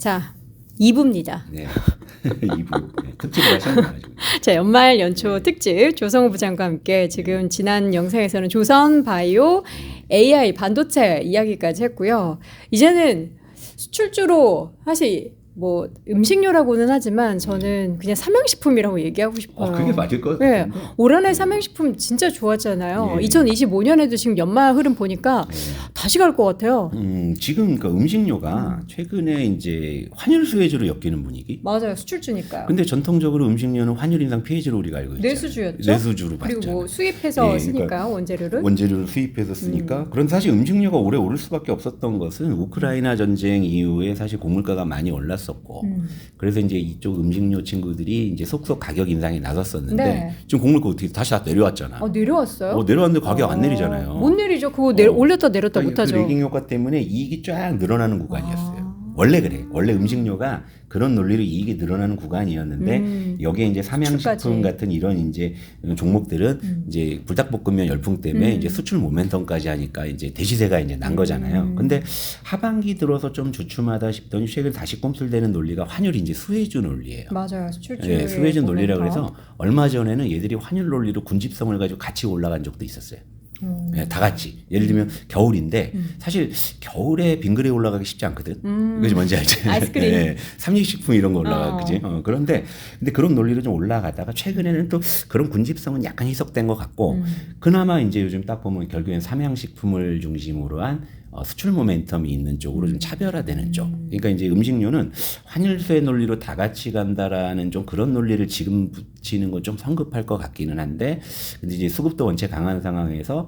자, 2부입니다. 네. 2부. 네. 특집을 하셨나가지고. 자, 연말 연초 특집 조성우 부장과 함께 지금 지난 영상에서는 조선 바이오 AI 반도체 이야기까지 했고요. 이제는 수출주로 사실 뭐 음식료라고는 하지만 저는 그냥 삼양식품이라고 얘기하고 싶어요. 그게 맞을 것 네. 같아요. 올 한해 삼양식품 진짜 좋았잖아요. 예. 2025년에도 지금 연말 흐름 보니까 다시 갈 것 같아요. 지금 그 음식료가 최근에 이제 환율 수혜주로 엮이는 분위기. 맞아요. 수출주니까요. 근데 전통적으로 음식료는 환율 인상 피해주로 우리가 알고 있잖아요. 내수주였죠. 내수주로 봤잖아요. 그리고 뭐 수입해서 예, 쓰니까요. 그러니까 원재료를 수입해서 쓰니까. 그런데 사실 음식료가 오래 오를 수밖에 없었던 것은 우크라이나 전쟁 이후에 사실 고물가가 많이 올랐었고 그래서 이제 이쪽 음식료 친구들이 이제 속속 가격 인상에 나섰었는데 네. 지금 고물가 어떻게 다시 다 내려왔잖아. 내려왔어요? 내려왔는데 가격 안 내리잖아요. 못 내리죠. 그거 올렸다 내렸다 못하죠. 그 레깅 효과 때문에 이익이 쫙 늘어나는 구간이었어요. 원래 그래. 원래 음식료가 그런 논리로 이익이 늘어나는 구간이었는데 여기에 이제 삼양식품 수출까지. 같은 이런 이제 종목들은 이제 불닭볶음면 열풍 때문에 이제 수출 모멘텀까지 하니까 이제 대시세가 이제 난 거잖아요. 근데 하반기 들어서 좀 주춤하다 싶더니 최근 다시 꼼술되는 논리가 환율이 이제 수혜주 논리예요. 맞아요. 수출주. 예, 수혜주 논리라 그래서 얼마 전에는 얘들이 환율 논리로 군집성을 가지고 같이 올라간 적도 있었어요. 네, 다 같이. 예를 들면 겨울인데 사실 겨울에 빙그레 올라가기 쉽지 않거든. 그것이 뭔지 알지? 아이스크림. 네, 삼립식품 이런 거 올라가, 그지? 그런데 근데 그런 논리로 좀 올라가다가 최근에는 또 그런 군집성은 약간 희석된 것 같고 그나마 이제 요즘 딱 보면 결국엔 삼양식품을 중심으로 한 수출 모멘텀이 있는 쪽으로 좀 차별화되는 쪽. 그러니까 이제 음식료는 환율세 논리로 다 같이 간다라는 좀 그런 논리를 지금 붙이는 건 좀 성급할 것 같기는 한데, 근데 이제 수급도 원체 강한 상황에서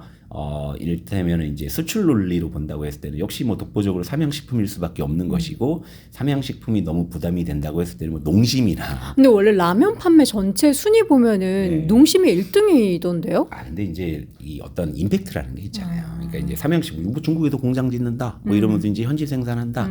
이를테면 이제 수출 논리로 본다고 했을 때는 역시 뭐 독보적으로 삼양식품일 수밖에 없는 것이고, 삼양식품이 너무 부담이 된다고 했을 때는 뭐 농심이나. 근데 원래 라면 판매 전체 순위 보면은 네. 농심이 1등이던데요? 근데 이제 이 어떤 임팩트라는 게 있잖아요. 그러니까 이제 삼양식품, 뭐 중국에도 공장 짓는다, 뭐 이러면서 이제 현지 생산한다,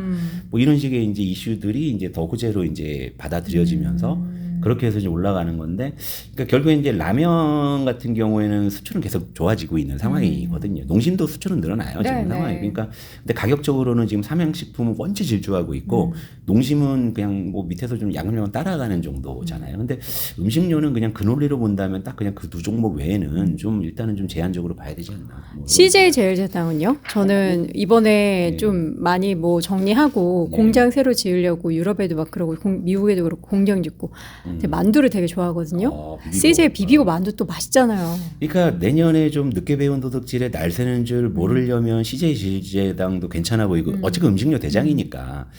뭐 이런 식의 이제 이슈들이 이제 더 호재로 이제 받아들여지면서 그렇게 해서 이제 올라가는 건데, 그러니까 결국에 이제 라면 같은 경우에는 수출은 계속 좋아지고 있는 상황이거든요. 농심도 수출은 늘어나요, 지금 네, 상황이. 네. 그러니까 근데 가격적으로는 지금 삼양식품은 원체 질주하고 있고, 농심은 그냥 뭐 밑에서 좀 야금야금 따라가는 정도잖아요. 근데 음식료는 그냥 그 논리로 본다면 딱 그냥 그 두 종목 외에는 좀 일단은 좀 제한적으로 봐야 되지 않나. 뭐 CJ 제일제당은요? 저는 이번에 좀 많이 뭐 정리하고 공장 새로 지으려고 유럽에도 막 그러고 미국에도 그렇고 공장 짓고 근데 만두를 되게 좋아하거든요. 비비고. CJ 비비고 만두 또 맛있잖아요. 그러니까 내년에 좀 늦게 배운 도둑질에 날 새는 줄 모르려면 CJ 제일제당도 괜찮아 보이고 어쨌든 음식료 대장이니까.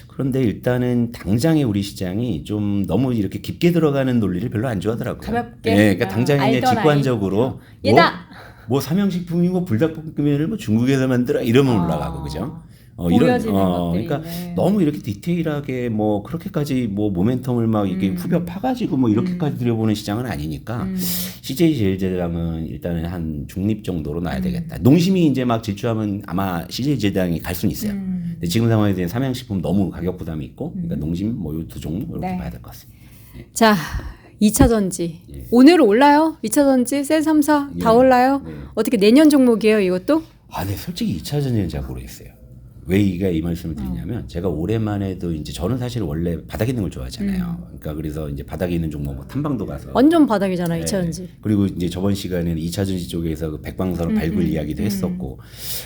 그런데 일단은 당장의 우리 시장이 좀 너무 이렇게 깊게 들어가는 논리를 별로 안 좋아하더라고요. 가볍게? 네, 그러니까 당장에 이제 알던 직관적으로 얘다! 뭐 삼양식품이 뭐 불닭볶음면을 뭐 중국에서 만들어 이러면 올라가고 그죠? 보여지는 것들이 그러니까 있네. 너무 이렇게 디테일하게 뭐 그렇게까지 뭐 모멘텀을 막 이렇게 후벼 파가지고 뭐 이렇게까지 들여보는 시장은 아니니까 CJ 제일제당은 일단은 한 중립 정도로 놔야 되겠다. 농심이 이제 막 질주하면 아마 CJ 제일제당이 갈 수는 있어요. 근데 지금 상황에 대한 삼양식품 너무 가격 부담이 있고, 그러니까 농심 뭐 이 두 종목 이렇게 네. 봐야 될 것 같습니다. 자, 2차 전지. 오늘 올라요? 2차 전지, 셀 3사 다 올라요? 어떻게 내년 종목이에요, 이것도? 네, 솔직히 2차 전지는 잘 모르겠어요. 왜 이 말씀을 드리냐면 제가 오랜만에도 이제 저는 사실 원래 바닥에 있는 걸 좋아하잖아요. 그러니까 그래서 이제 바닥에 있는 종목 뭐 탐방도 가서 완전 바닥이잖아요, 2차 전지. 그리고 이제 저번 시간에는 2차 전지 쪽에서 그 백방사로 발굴 이야기도 했었고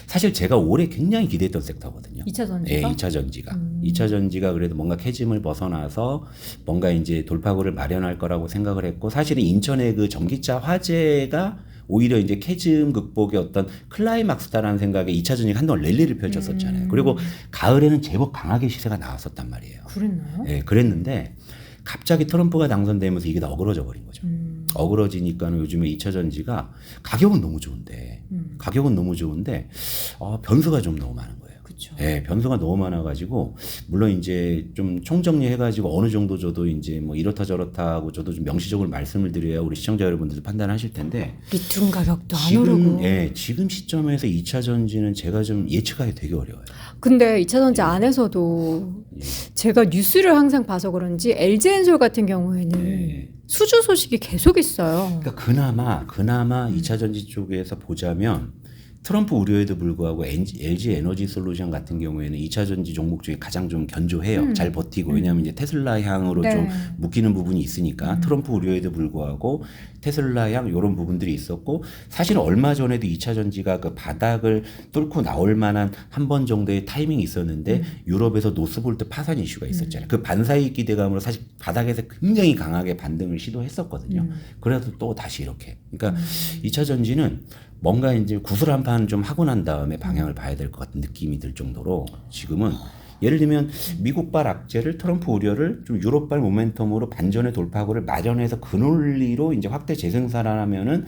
사실 제가 올해 굉장히 기대했던 섹터거든요. 2차 전지가? 네, 2차 전지가. 2차 전지가 그래도 뭔가 캐즘을 벗어나서 뭔가 이제 돌파구를 마련할 거라고 생각을 했고 사실은 인천의 그 전기차 화재가 오히려 이제 캐즘 극복의 어떤 클라이막스다라는 생각에 2차 전지가 한동안 랠리를 펼쳤었잖아요. 그리고 가을에는 제법 강하게 시세가 나왔었단 말이에요. 그랬나요? 네, 그랬는데 갑자기 트럼프가 당선되면서 이게 다 어그러져 버린 거죠. 어그러지니까는 요즘에 2차 전지가 가격은 너무 좋은데 변수가 좀 너무 많은 거예요. 그렇죠. 네, 변수가 너무 많아가지고 물론 이제 좀 총정리해가지고 어느 정도 저도 이제 뭐 이렇다 저렇다 하고 저도 좀 명시적으로 말씀을 드려야 우리 시청자 여러분들도 판단하실 텐데 리튬 가격도 안 오르고. 지금 시점에서 2차 전지는 제가 좀 예측하기 되게 어려워요. 근데 2차 전지 안에서도 제가 뉴스를 항상 봐서 그런지 LG엔솔 같은 경우에는 수주 소식이 계속 있어요. 그러니까 그나마 2차 전지 쪽에서 보자면 트럼프 우려에도 불구하고 LG 에너지 솔루션 같은 경우에는 2차 전지 종목 중에 가장 좀 견조해요. 잘 버티고. 왜냐하면 이제 테슬라 향으로 네. 좀 묶이는 부분이 있으니까 트럼프 우려에도 불구하고 테슬라 향 이런 부분들이 있었고 사실 얼마 전에도 2차 전지가 그 바닥을 뚫고 나올 만한 한 번 정도의 타이밍이 있었는데 유럽에서 노스볼트 파산 이슈가 있었잖아요. 그 반사이익 기대감으로 사실 바닥에서 굉장히 강하게 반등을 시도했었거든요. 그래도 또 다시 이렇게. 그러니까 2차 전지는 뭔가 이제 구슬 한 판 좀 하고 난 다음에 방향을 봐야 될 것 같은 느낌이 들 정도로 지금은 예를 들면 미국발 악재를 트럼프 우려를 좀 유럽발 모멘텀으로 반전의 돌파구를 마련해서 그 논리로 이제 확대 재생산하면은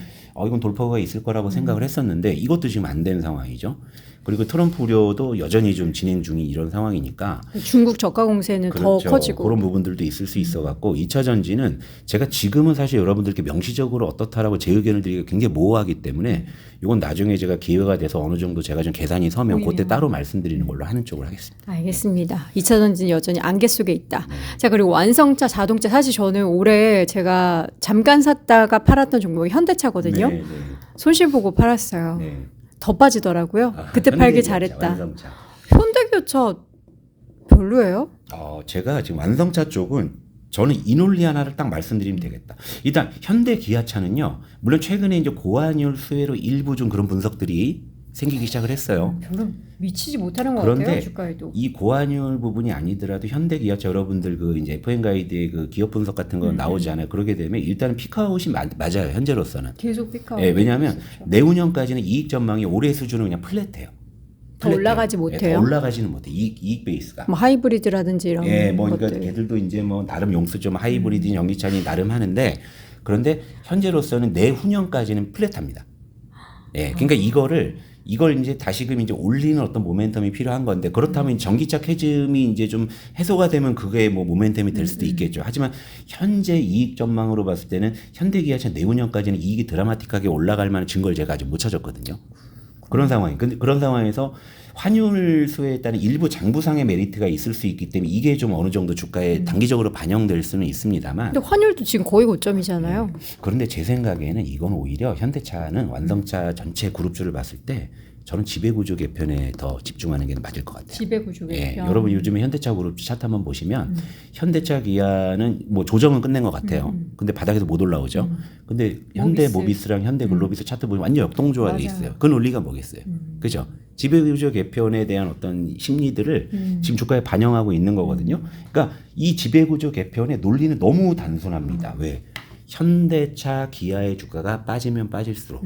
이건 돌파구가 있을 거라고 생각을 했었는데 이것도 지금 안 된 상황이죠. 그리고 트럼프 우려도 여전히 좀 진행 중인 이런 상황이니까 중국 저가 공세는 그렇죠. 더 커지고 그런 부분들도 있을 수 있어 갖고 2차 전지는 제가 지금은 사실 여러분들께 명시적으로 어떻다라고 제 의견을 드리기가 굉장히 모호하기 때문에 이건 나중에 제가 기회가 돼서 어느 정도 제가 좀 계산이 서면 그때 따로 말씀드리는 걸로 하는 쪽으로 하겠습니다. 알겠습니다. 2차 전지는 여전히 안개 속에 있다. 자, 그리고 완성차, 자동차 사실 저는 올해 제가 잠깐 샀다가 팔았던 종목이 현대차거든요. 네, 네. 손실 보고 팔았어요. 네. 더 빠지더라고요. 그때 팔기 현대기아차, 잘했다. 완성차. 현대기아차 별로예요? 제가 지금 완성차 쪽은 저는 이 논리 하나를 딱 말씀드리면 되겠다. 일단 현대 기아차는요. 물론 최근에 이제 고환율 수혜로 일부 좀 그런 분석들이 생기기 시작을 했어요. 별로 미치지 못하는 것 그런데 같아요. 주가에도. 이 고환율 부분이 아니더라도 현대 기아차 여러분들 그 이제 FM 가이드의 그 기업 분석 같은 거 나오지 않아요. 그러게 되면 일단은 피크아웃이 맞아요. 현재로서는. 계속 피카. 예, 왜냐하면 내후년까지는 이익 전망이 올해 수준은 그냥 플랫해요. 더 올라가지 못해요? 더 올라가지는 못해. 이익 베이스가. 뭐 하이브리드라든지 이런 예, 뭐 것들. 그러니까 걔들도 이제 뭐 나름 용수 좀 하이브리드 전기차니 나름 하는데 그런데 현재로서는 내후년까지는 플랫합니다. 예, 그러니까 이걸 이제 다시금 이제 올리는 어떤 모멘텀이 필요한 건데 그렇다면 전기차 캐즘이 이제 좀 해소가 되면 그게 뭐 모멘텀이 될 수도 있겠죠. 하지만 현재 이익 전망으로 봤을 때는 현대기아차 내후년까지는 이익이 드라마틱하게 올라갈 만한 증거를 제가 아직 못 찾았거든요. 그런 상황이. 근데 그런 상황에서 환율 수혜에 따른 일부 장부상의 메리트가 있을 수 있기 때문에 이게 좀 어느 정도 주가에 단기적으로 반영될 수는 있습니다만. 근데 환율도 지금 거의 고점이잖아요. 그런데 제 생각에는 이건 오히려 현대차는 완성차 전체 그룹주를 봤을 때 저는 지배구조 개편에 더 집중하는 게 맞을 것 같아요. 지배구조 개편. 예, 여러분 요즘에 현대차 그룹주 차트 한번 보시면 현대차 기아는 뭐 조정은 끝낸 것 같아요. 근데 바닥에서 못 올라오죠. 근데 현대 모비스랑 현대 글로비스 차트 보면 완전 역동조화돼 맞아요. 있어요. 그 논리가 뭐겠어요? 그죠? 지배구조 개편에 대한 어떤 심리들을 지금 주가에 반영하고 있는 거거든요. 그러니까 이 지배구조 개편의 논리는 너무 단순합니다. 왜? 현대차 기아의 주가가 빠지면 빠질수록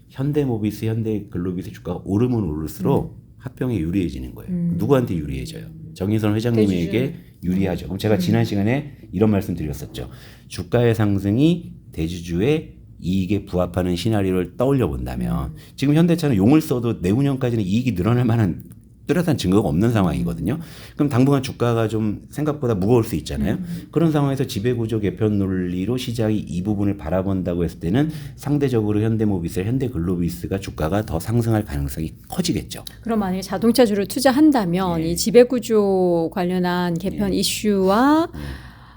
현대모비스, 현대글로비스 주가가 오르면 오를수록 합병에 유리해지는 거예요. 누구한테 유리해져요? 정의선 회장님에게 유리하죠. 그럼 제가 지난 시간에 이런 말씀 드렸었죠. 주가의 상승이 대주주의 이익에 부합하는 시나리오를 떠올려 본다면 지금 현대차는 용을 써도 내후년까지는 이익이 늘어날 만한 뚜렷한 증거가 없는 상황이거든요. 그럼 당분간 주가가 좀 생각보다 무거울 수 있잖아요. 그런 상황에서 지배구조 개편 논리로 시장이 이 부분을 바라본다고 했을 때는 상대적으로 현대모비스, 현대글로비스가 주가가 더 상승할 가능성이 커지겠죠. 그럼 만약에 자동차주를 투자한다면 예. 이 지배구조 관련한 개편 이슈와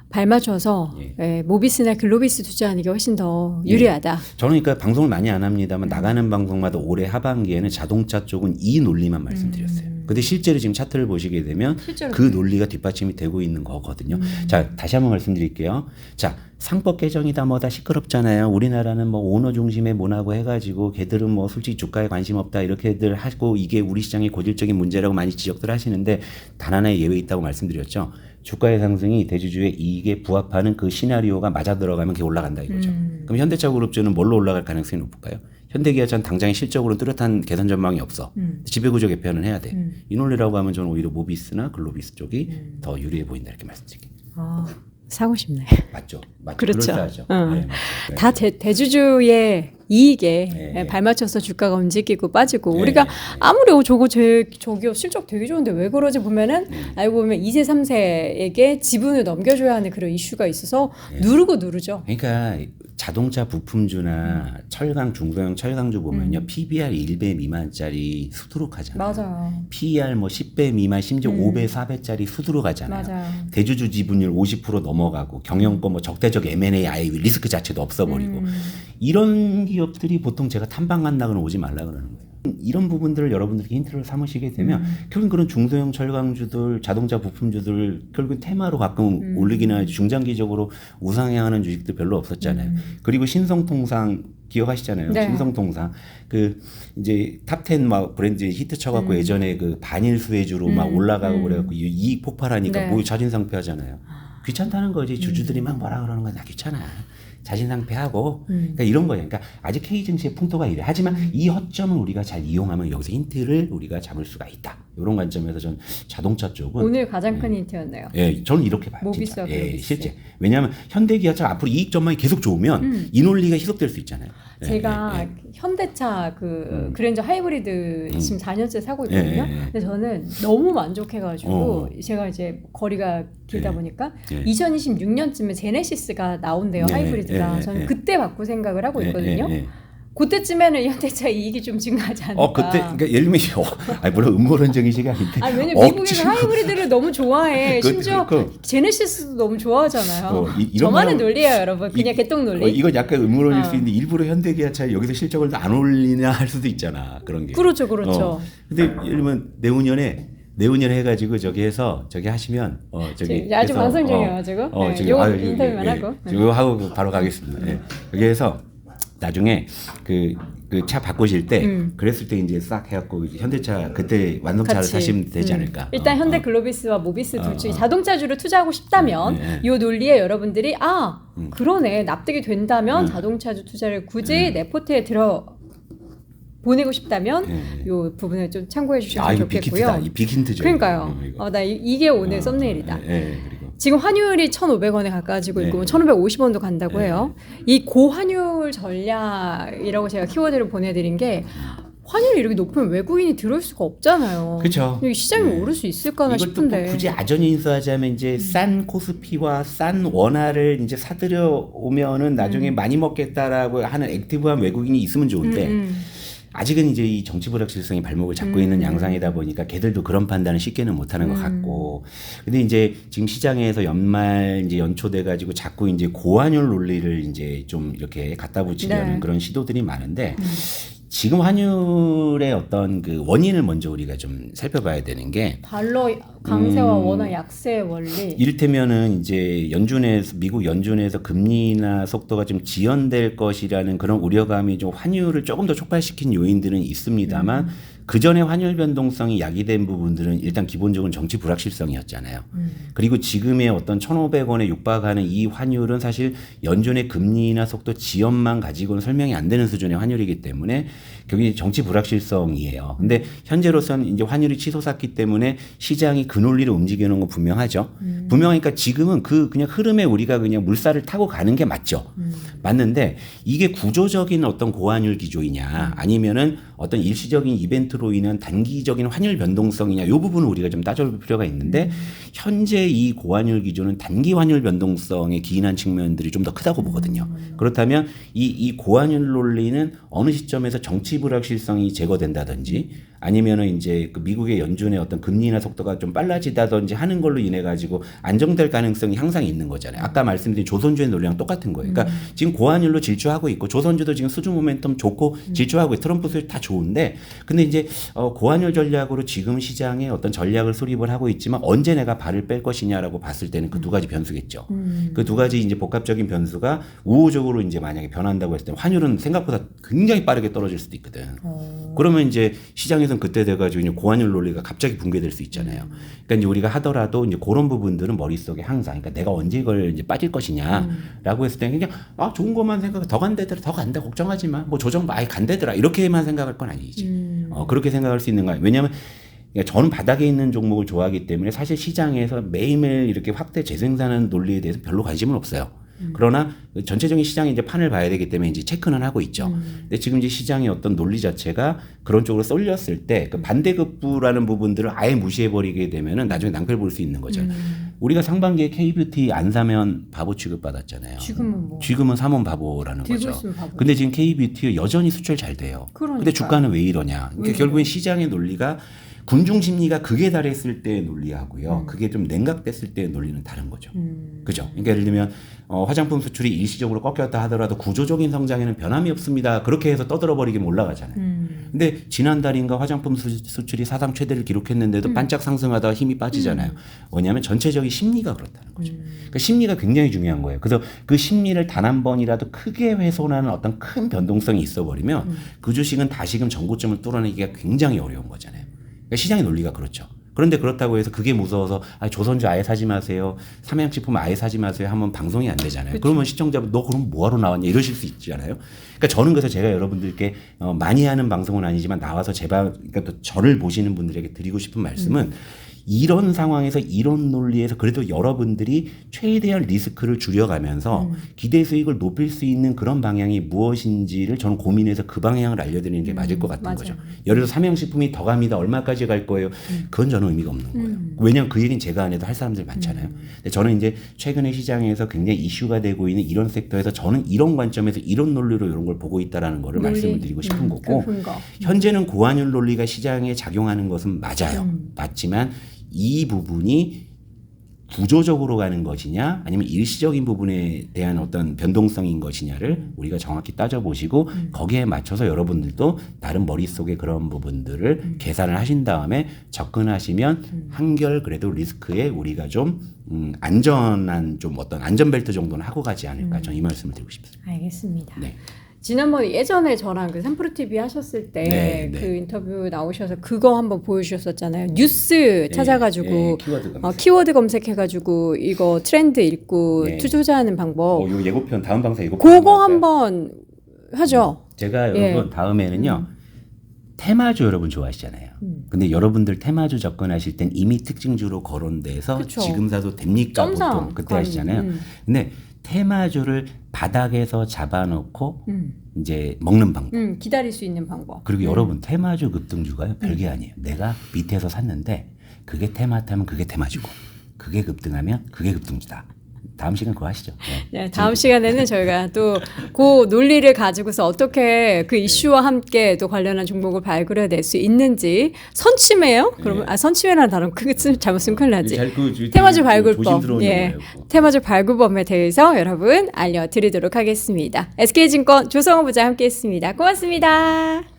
발맞춰서 예, 모비스나 글로비스 투자하는 게 훨씬 더 유리하다. 저는 그러니까 방송을 많이 안 합니다만 나가는 방송마다 올해 하반기에는 자동차 쪽은 이 논리만 말씀드렸어요. 근데 실제로 지금 차트를 보시게 되면 실제로 그 논리가 뒷받침이 되고 있는 거거든요. 자, 다시 한번 말씀드릴게요. 자, 상법 개정이다 뭐다 시끄럽잖아요. 우리나라는 뭐 오너 중심의 문화고 해가지고 걔들은 뭐 솔직히 주가에 관심 없다 이렇게들 하고 이게 우리 시장의 고질적인 문제라고 많이 지적들 하시는데 단 하나의 예외 있다고 말씀드렸죠. 주가의 상승이 대주주의 이익에 부합하는 그 시나리오가 맞아 들어가면 그게 올라간다 이거죠. 그럼 현대차 그룹주는 뭘로 올라갈 가능성이 높을까요? 현대기아차는 당장에 실적으로 뚜렷한 개선 전망이 없어. 지배구조 개편은 해야 돼. 이 논리라고 하면 저는 오히려 모비스나 글로비스 쪽이 더 유리해 보인다 이렇게 말씀드릴게요. 사고 싶네. 맞죠? 그렇죠. 그럴싸하죠. 네, 맞죠. 네. 다 대주주의 이익에 네. 발맞춰서 주가가 움직이고 빠지고 네. 우리가 아무리 저기요 실적 되게 좋은데 왜 그러지 보면은 알고 보면 2세 3세에게 지분을 넘겨줘야 하는 그런 이슈가 있어서 누르죠. 그러니까 자동차 부품주나 철강 중소형 철강주 보면요 PBR 1배 미만짜리 수두룩하잖아요. 맞아요. PER 뭐 10배 미만 심지어 5배 4배짜리 수두룩하잖아요. 맞아요. 대주주 지분율 50% 넘어가고 경영권 뭐 적대적 M&A 아예 리스크 자체도 없어버리고 이런 기업들이 보통 제가 탐방 간다 그러면 오지 말라 그러는 거예요. 이런 부분들을 여러분들이 힌트를 삼으시게 되면 결국은 그런 중소형 철강주들, 자동차 부품주들 결국은 테마로 가끔 올리기는 하지 중장기적으로 우상향하는 주식도 별로 없었잖아요. 그리고 신성통상 기억하시잖아요. 네. 신성통상 그 이제 탑10 막 브랜드 히트 쳐갖고 예전에 그 반일 수혜주로 막 올라가고 그래갖고 이익 폭발하니까 네. 뭐 자진상폐하잖아요. 귀찮다는 거지. 주주들이 막 뭐라 그러는 건 다 귀찮아. 자진상폐하고 그러니까 이런 거예요. 그러니까 아직 K 증시의 풍토가 이래. 하지만 이 허점을 우리가 잘 이용하면 여기서 힌트를 우리가 잡을 수가 있다. 이런 관점에서 전 자동차 쪽은 오늘 가장 큰 힌트였네요. 예, 저는 이렇게 봐요. 모비스와 진짜. 예, 글로비스. 실제. 왜냐하면 현대기아차 앞으로 이익 전망이 계속 좋으면 이 논리가 희석될 수 있잖아요. 예, 제가 예, 예. 현대차 그 그랜저 하이브리드 지금 4년째 사고 있거든요. 예, 예, 예. 근데 저는 너무 만족해가지고 제가 이제 거리가 길다 예. 보니까 예. 2026년쯤에 제네시스가 나온대요. 예, 하이브리드가. 예, 예, 저는 예. 그때 받고 생각을 하고 있거든요. 예, 예, 예. 그때쯤에는 현대차 이익이 좀 증가하지 않을까. 그때 그러니까 예를 들면 아니 물론 음모론적인 아닌데. 아니, 왜냐면 미국에서 억지로- 하이브리드를 너무 좋아해. 그- 심지어 제네시스도 너무 좋아하잖아요. 이런 저만의 말은- 논리예요, 여러분. 그냥 개똥 논리. 이건 약간 음모론일 어. 수 있는데 일부러 현대기아차 여기서 실적을 안 올리냐 할 수도 있잖아. 그런 게. 그렇죠, 그렇죠. 근데 예를 들면 내후년에 해가지고 저기 해서 저기 하시면 저기 아주 해서, 방송 중이어가지고 네, 저기 요 아유, 인터뷰만 예, 하고. 이거 하고 바로 가겠습니다. 예. 여기 해서 나중에 그 차 바꾸실 때 그랬을 때 이제 싹 해갖고 이제 현대차 그때 완성차를 같이. 사시면 되지 않을까. 일단 현대 글로비스와 모비스 둘 중에 자동차주를 투자하고 싶다면 예, 이 논리에 여러분들이 그러네 납득이 된다면 자동차주 투자를 굳이 내 포트에 들어 보내고 싶다면 이 부분을 좀 참고해 주셨으면 이거 좋겠고요. 빅히트다. 이 빅힌트죠. 그러니까요. 이거. 나 이게 오늘 썸네일이다. 그리고 지금 환율이 1,500원에 가까워지고 있고 1,550원도 간다고 해요. 이 고환율 전략이라고 제가 키워드를 보내드린 게 환율이 이렇게 높으면 외국인이 들어올 수가 없잖아요. 그쵸. 이 시장이 오를 수 있을까나 이것도 싶은데. 뭐 굳이 아전이 인수하자면 이제 싼 코스피와 싼 원화를 이제 사들여 오면은 나중에 많이 먹겠다라고 하는 액티브한 외국인이 있으면 좋은데 아직은 이제 이 정치 불확실성이 발목을 잡고 있는 양상이다 보니까 걔들도 그런 판단을 쉽게는 못하는 것 같고, 근데 이제 지금 시장에서 연말 이제 연초돼 가지고 자꾸 이제 고환율 논리를 이제 좀 이렇게 갖다 붙이려는 네. 그런 시도들이 많은데. 지금 환율의 어떤 그 원인을 먼저 우리가 좀 살펴봐야 되는 게 달러 강세와 원화 약세 원리. 이를테면은 이제 연준에서 미국 연준에서 금리나 속도가 좀 지연될 것이라는 그런 우려감이 좀 환율을 조금 더 촉발시킨 요인들은 있습니다만 그 전에 환율 변동성이 야기된 부분들은 일단 기본적으로 정치 불확실성이었잖아요. 그리고 지금의 어떤 1,500원에 육박하는 이 환율은 사실 연준의 금리나 속도 지연만 가지고는 설명이 안 되는 수준의 환율이기 때문에 결국에 정치 불확실성이에요. 근데 현재로서는 이제 환율이 치솟았기 때문에 시장이 그 논리를 움직이는 건 분명하죠. 분명하니까 지금은 그 그냥 흐름에 우리가 그냥 물살을 타고 가는 게 맞죠. 맞는데 이게 구조적인 어떤 고환율 기조이냐 아니면은 어떤 일시적인 이벤트로 인한 단기적인 환율 변동성이냐 이 부분을 우리가 좀 따져볼 필요가 있는데 현재 이 고환율 기조는 단기 환율 변동성에 기인한 측면들이 좀 더 크다고 보거든요. 그렇다면 이 고환율 논리는 어느 시점에서 정치 불확실성이 제거된다든지 아니면은 이제 그 미국의 연준의 어떤 금리나 속도가 좀 빨라지다든지 하는 걸로 인해 가지고 안정될 가능성이 항상 있는 거잖아요. 아까 말씀드린 조선주의 논리랑 똑같은 거예요. 그러니까 지금 고환율로 질주하고 있고 조선주도 지금 수주 모멘텀 좋고 질주하고 있고 트럼프 수율 다 좋은데 근데 이제 고환율 전략으로 지금 시장에 어떤 전략을 수립을 하고 있지만 언제 내가 발을 뺄 것이냐라고 봤을 때는 그 두 가지 변수겠죠. 그 두 가지 이제 복합적인 변수가 우호적으로 이제 만약에 변한다고 했을 때 환율은 생각보다 굉장히 빠르게 떨어질 수도 있거든. 그러면 이제 시장에서는 그때 돼가지고 이제 고환율 논리가 갑자기 붕괴될 수 있잖아요. 그러니까 이제 우리가 하더라도 이제 그런 부분들은 머릿속에 항상 그러니까 내가 언제 이걸 이제 빠질 것이냐라고 했을 때 그냥 좋은 것만 생각 더 간대더라 더 간다 걱정하지 마. 뭐 조정 아예 간대더라 이렇게만 생각할 건 아니지. 그렇게 생각할 수 있는 거야. 왜냐하면 그러니까 저는 바닥에 있는 종목을 좋아하기 때문에 사실 시장에서 매일매일 이렇게 확대 재생산하는 논리에 대해서 별로 관심은 없어요. 그러나 전체적인 시장이 이제 판을 봐야 되기 때문에 이제 체크는 하고 있죠. 근데 지금 이제 시장의 어떤 논리 자체가 그런 쪽으로 쏠렸을 때 그 반대급부라는 부분들을 아예 무시해버리게 되면은 나중에 낭패를 볼 수 있는 거죠. 우리가 상반기에 K뷰티 안 사면 바보 취급 받았잖아요. 지금은 사면 바보라는 들고 거죠. 있으면 바보. 근데 지금 K뷰티 여전히 수출 잘 돼요. 그러니까. 근데 주가는 왜 이러냐. 그러니까 결국엔 시장의 논리가 군중 심리가 극에 달했을 때의 논리하고요. 그게 좀 냉각됐을 때의 논리는 다른 거죠. 그죠? 그러니까 예를 들면 화장품 수출이 일시적으로 꺾였다 하더라도 구조적인 성장에는 변함이 없습니다. 그렇게 해서 떠들어버리기면 올라가잖아요. 근데 지난달인가 화장품 수출이 사상 최대를 기록했는데도 반짝 상승하다가 힘이 빠지잖아요. 뭐냐면 전체적인 심리가 그렇다는 거죠. 그러니까 심리가 굉장히 중요한 거예요. 그래서 그 심리를 단 한 번이라도 크게 훼손하는 어떤 큰 변동성이 있어버리면 그 주식은 다시금 전고점을 뚫어내기가 굉장히 어려운 거잖아요. 그러니까 시장의 논리가 그렇죠. 그런데 그렇다고 해서 그게 무서워서 조선주 아예 사지 마세요. 삼양식품 아예 사지 마세요 하면 방송이 안 되잖아요. 그쵸. 그러면 시청자분 너 그럼 뭐하러 나왔냐 이러실 수 있잖아요. 그러니까 저는 그래서 제가 여러분들께 많이 하는 방송은 아니지만 나와서 그러니까 또 저를 보시는 분들에게 드리고 싶은 말씀은 이런 상황에서 이런 논리에서 그래도 여러분들이 최대한 리스크를 줄여가면서 기대 수익을 높일 수 있는 그런 방향이 무엇인지를 저는 고민해서 그 방향을 알려드리는 게 맞을 것 같은 맞아요. 거죠. 예를 들어 삼양식품이 더 갑니다. 얼마까지 갈 거예요. 그건 저는 의미가 없는 거예요. 왜냐하면 그 얘기는 제가 안 해도 할 사람들 많잖아요. 근데 저는 이제 최근에 시장에서 굉장히 이슈가 되고 있는 이런 섹터에서 저는 이런 관점에서 이런 논리로 이런 걸 보고 있다라는 거를 말씀을 드리고 싶은 거고 현재는 고환율 논리가 시장에 작용하는 것은 맞아요. 맞지만 이 부분이 구조적으로 가는 것이냐 아니면 일시적인 부분에 대한 어떤 변동성인 것이냐를 우리가 정확히 따져보시고 거기에 맞춰서 여러분들도 나름 머릿속에 그런 부분들을 계산을 하신 다음에 접근하시면 한결 그래도 리스크에 우리가 좀 안전한 좀 어떤 안전벨트 정도는 하고 가지 않을까 저는 이 말씀을 드리고 싶습니다. 알겠습니다. 네. 지난번에 예전에 저랑 그 삼프로 TV 하셨을 때 네, 그 네. 인터뷰 나오셔서 그거 한번 보여주셨었잖아요. 뉴스 찾아가지고 키워드 검색. 키워드 검색해가지고 이거 트렌드 읽고 네. 투자하는 방법. 요 예고편 다음 방송 예고편 그거 한번 하죠. 제가 예. 여러분 다음에는요 테마주 여러분 좋아하시잖아요. 근데 여러분들 테마주 접근하실 땐 이미 특징주로 거론돼서 그쵸. 지금 사도 됩니까 점상 보통 그때 관. 하시잖아요. 근데 테마주를 바닥에서 잡아놓고 이제 먹는 방법. 기다릴 수 있는 방법. 그리고 여러분 테마주 급등주가요 별게 아니에요. 내가 밑에서 샀는데 그게 테마 타면 그게 테마주고 그게 급등하면 그게 급등주다. 다음 시간 그거 하시죠. 네, 다음 시간에는 저희가 또 그 논리를 가지고서 어떻게 그 이슈와 함께 또 관련한 종목을 발굴해낼 수 있는지 선침해요? 그러면 선침해라는 단어 크게 잘못 쓰면 큰일 나지. 테마주 발굴법. 조심스러운 예. 용어예요. 테마주 발굴법에 대해서 여러분 알려드리도록 하겠습니다. SK증권 조성호 부장 함께했습니다. 고맙습니다.